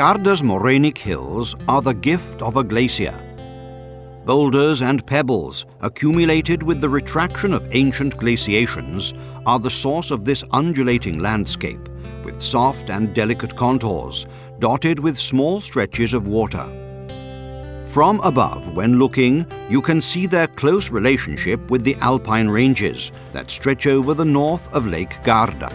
Garda's Morainic hills are the gift of a glacier. Boulders and pebbles, accumulated with the retraction of ancient glaciations, are the source of this undulating landscape, with soft and delicate contours, dotted with small stretches of water. From above, when looking, you can see their close relationship with the alpine ranges that stretch over the north of Lake Garda.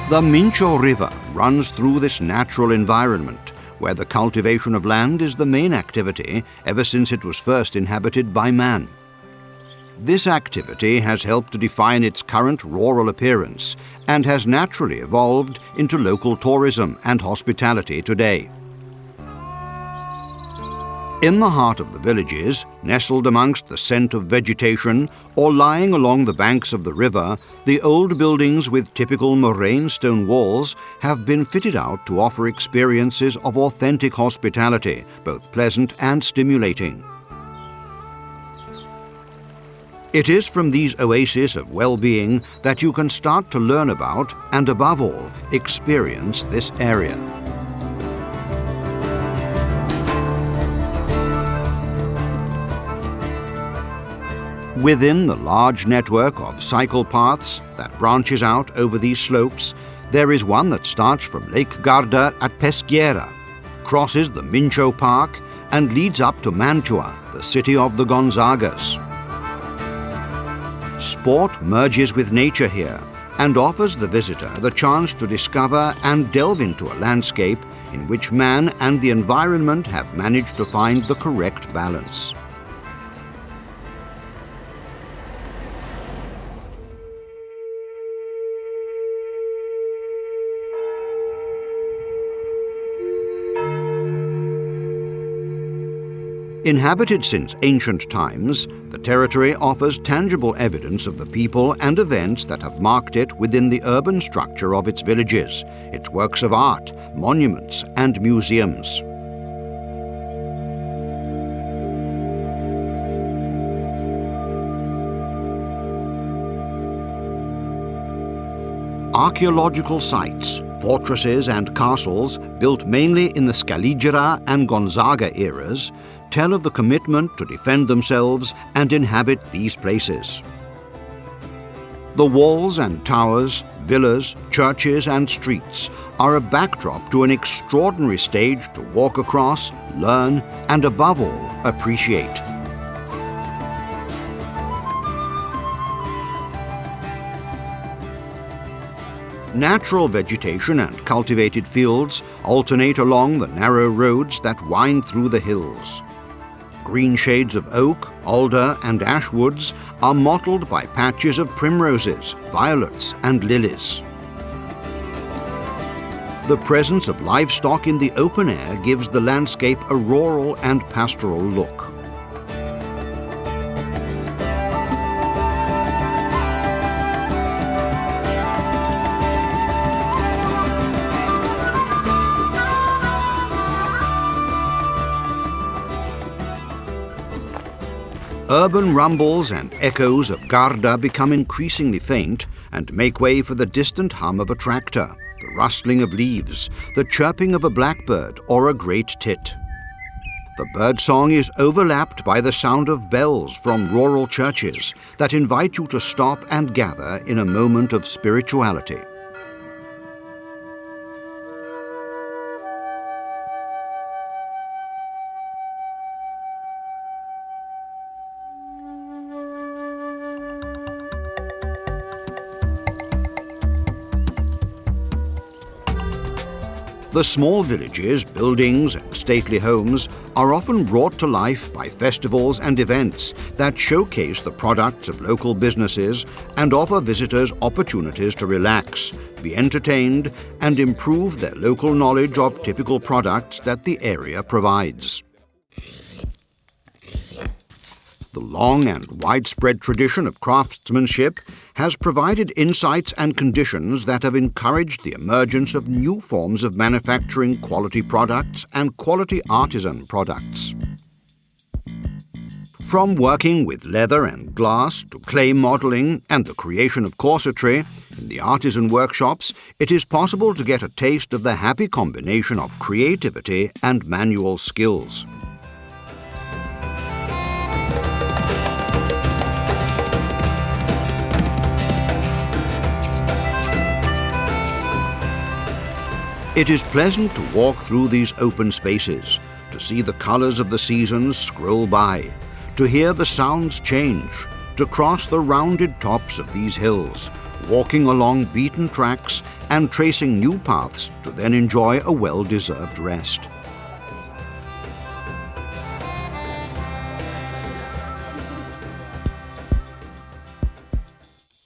The Mincho River runs through this natural environment, where the cultivation of land is the main activity ever since it was first inhabited by man. This activity has helped to define its current rural appearance and has naturally evolved into local tourism and hospitality today. In the heart of the villages, nestled amongst the scent of vegetation or lying along the banks of the river, the old buildings with typical moraine stone walls have been fitted out to offer experiences of authentic hospitality, both pleasant and stimulating. It is from these oases of well-being that you can start to learn about and, above all, experience this area. Within the large network of cycle paths that branches out over these slopes, there is one that starts from Lake Garda at Peschiera, crosses the Mincho Park, and leads up to Mantua, the city of the Gonzagas. Sport merges with nature here and offers the visitor the chance to discover and delve into a landscape in which man and the environment have managed to find the correct balance. Inhabited since ancient times, the territory offers tangible evidence of the people and events that have marked it within the urban structure of its villages, its works of art, monuments, and museums. Archaeological sites, fortresses and castles built mainly in the Scaligera and Gonzaga eras tell of the commitment to defend themselves and inhabit these places. The walls and towers, villas, churches and streets are a backdrop to an extraordinary stage to walk across, learn, and above all, appreciate. Natural vegetation and cultivated fields alternate along the narrow roads that wind through the hills. Green shades of oak, alder, and ash woods are mottled by patches of primroses, violets, and lilies. The presence of livestock in the open air gives the landscape a rural and pastoral look. Urban rumbles and echoes of Garda become increasingly faint and make way for the distant hum of a tractor, the rustling of leaves, the chirping of a blackbird or a great tit. The birdsong is overlapped by the sound of bells from rural churches that invite you to stop and gather in a moment of spirituality. The small villages, buildings, and stately homes are often brought to life by festivals and events that showcase the products of local businesses and offer visitors opportunities to relax, be entertained, and improve their local knowledge of typical products that the area provides. the long and widespread tradition of craftsmanship has provided insights and conditions that have encouraged the emergence of new forms of manufacturing quality products and quality artisan products. From working with leather and glass to clay modelling and the creation of corsetry, in the artisan workshops it is possible to get a taste of the happy combination of creativity and manual skills. It is pleasant to walk through these open spaces, to see the colours of the seasons scroll by, to hear the sounds change, to cross the rounded tops of these hills, walking along beaten tracks and tracing new paths to then enjoy a well-deserved rest.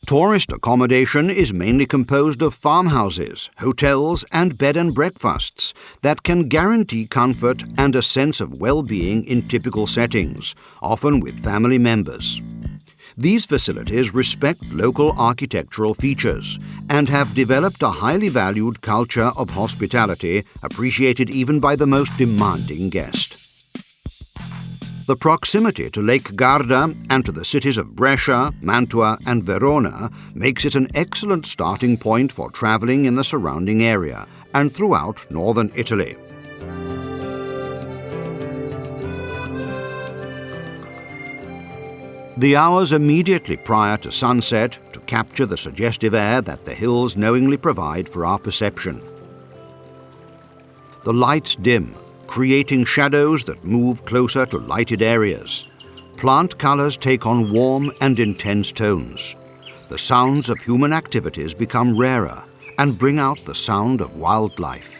Tourist accommodation is mainly composed of farmhouses, hotels and bed and breakfasts that can guarantee comfort and a sense of well-being in typical settings, often with family members. These facilities respect local architectural features and have developed a highly valued culture of hospitality appreciated even by the most demanding guest. The proximity to Lake Garda and to the cities of Brescia, Mantua and Verona makes it an excellent starting point for travelling in the surrounding area and throughout northern Italy. The hours immediately prior to sunset to capture the suggestive air that the hills knowingly provide for our perception. The lights dim, creating shadows that move closer to lighted areas. Plant colours take on warm and intense tones. The sounds of human activities become rarer and bring out the sound of wildlife.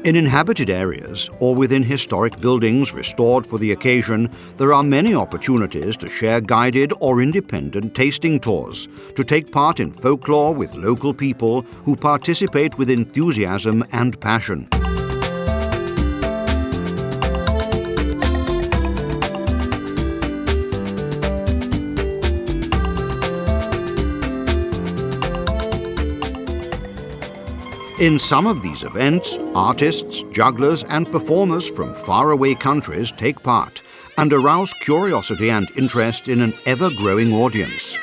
In inhabited areas or within historic buildings restored for the occasion, there are many opportunities to share guided or independent tasting tours, to take part in folklore with local people who participate with enthusiasm and passion. In some of these events, artists, jugglers and performers from faraway countries take part and arouse curiosity and interest in an ever-growing audience.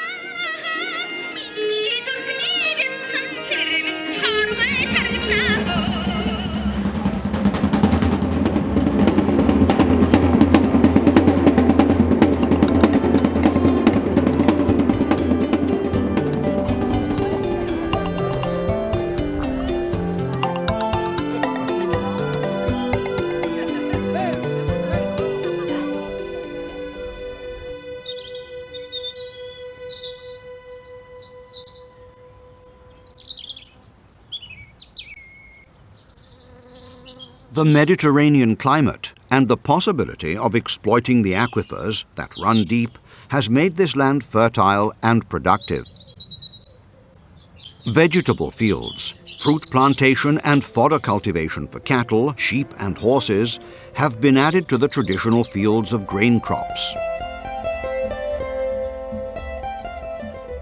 The Mediterranean climate and the possibility of exploiting the aquifers that run deep has made this land fertile and productive. Vegetable fields, fruit plantation and fodder cultivation for cattle, sheep and horses have been added to the traditional fields of grain crops.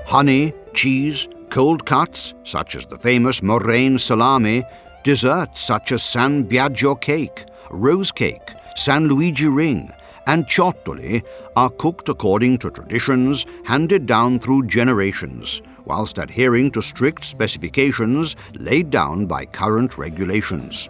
Honey, cheese, cold cuts, such as the famous Morainic salami, desserts such as San Biagio cake, rose cake, San Luigi ring, and ciottoli are cooked according to traditions handed down through generations, whilst adhering to strict specifications laid down by current regulations.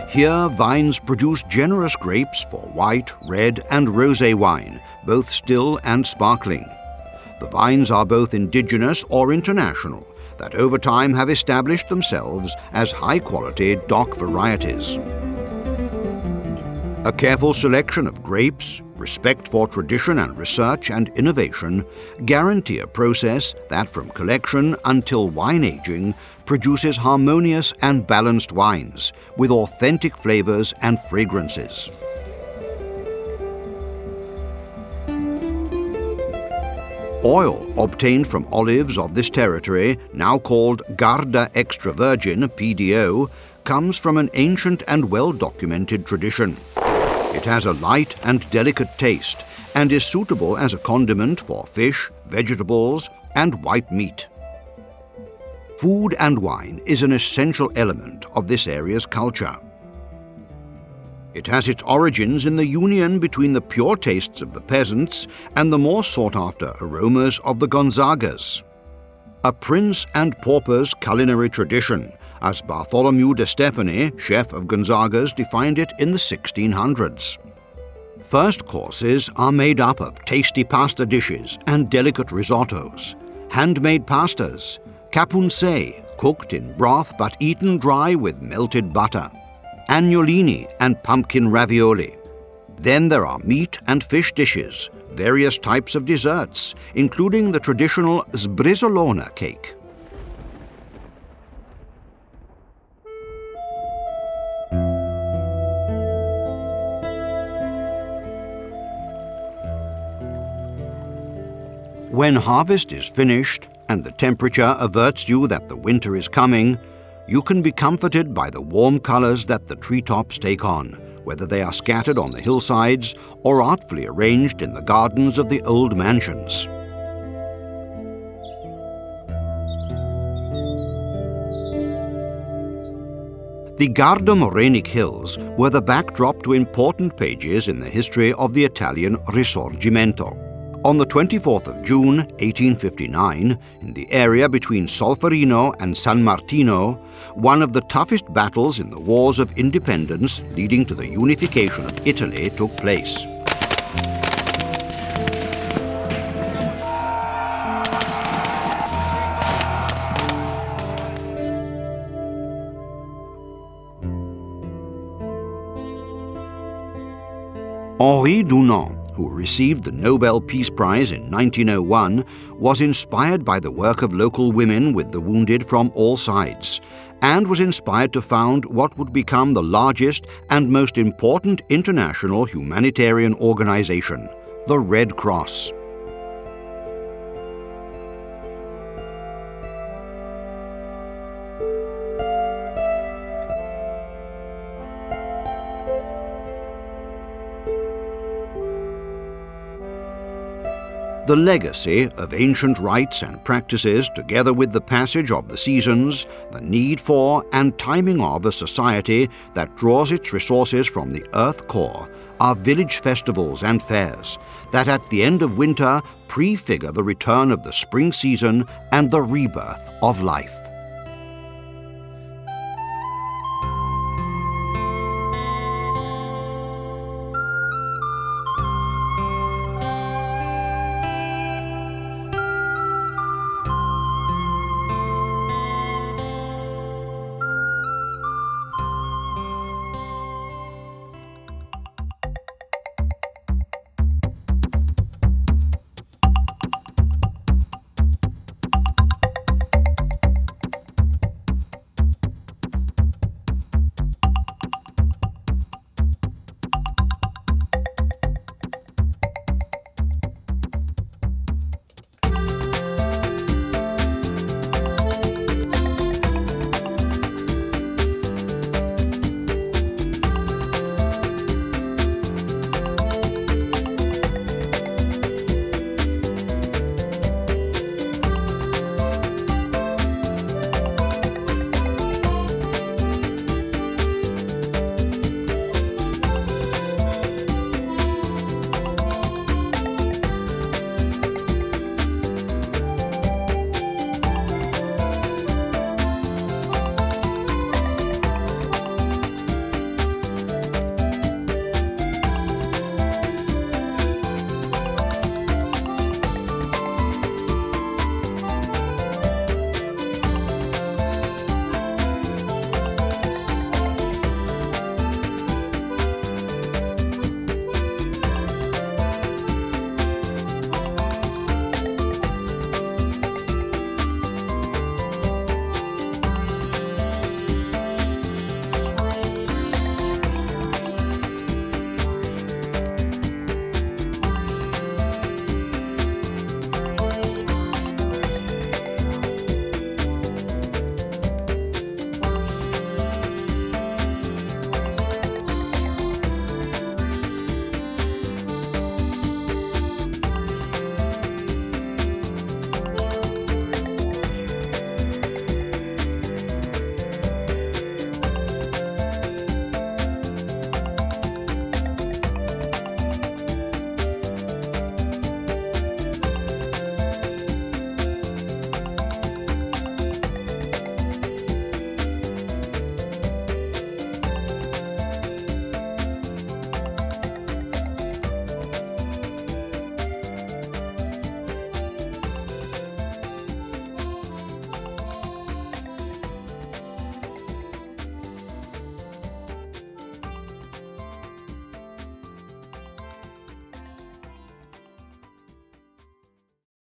Here, vines produce generous grapes for white, red and rosé wine, both still and sparkling. The vines are both indigenous or international, that over time have established themselves as high-quality DOC varieties. A careful selection of grapes, respect for tradition and research and innovation guarantee a process that from collection until wine aging produces harmonious and balanced wines with authentic flavors and fragrances. Oil obtained from olives of this territory, now called Garda Extra Virgin (PDO), comes from an ancient and well-documented tradition. It has a light and delicate taste and is suitable as a condiment for fish, vegetables, and white meat. Food and wine is an essential element of this area's culture. It has its origins in the union between the pure tastes of the peasants and the more sought-after aromas of the Gonzagas. A prince and pauper's culinary tradition, as Bartholomew de Stefani, chef of Gonzaga's, defined it in the 1600s. First courses are made up of tasty pasta dishes and delicate risottos, handmade pastas, capunse, cooked in broth but eaten dry with melted butter, agnolini and pumpkin ravioli. Then there are meat and fish dishes, various types of desserts, including the traditional sbrisolona cake. When harvest is finished and the temperature averts you that the winter is coming, you can be comforted by the warm colors that the treetops take on, whether they are scattered on the hillsides or artfully arranged in the gardens of the old mansions. The Garda Morainic Hills were the backdrop to important pages in the history of the Italian Risorgimento. On the 24th of June, 1859, in the area between Solferino and San Martino, one of the toughest battles in the Wars of Independence leading to the unification of Italy took place. Henri Dunant, who received the Nobel Peace Prize in 1901, was inspired by the work of local women with the wounded from all sides, and was inspired to found what would become the largest and most important international humanitarian organization, the Red Cross. The legacy of ancient rites and practices, together with the passage of the seasons, the need for and timing of a society that draws its resources from the earth core, are village festivals and fairs that at the end of winter prefigure the return of the spring season and the rebirth of life.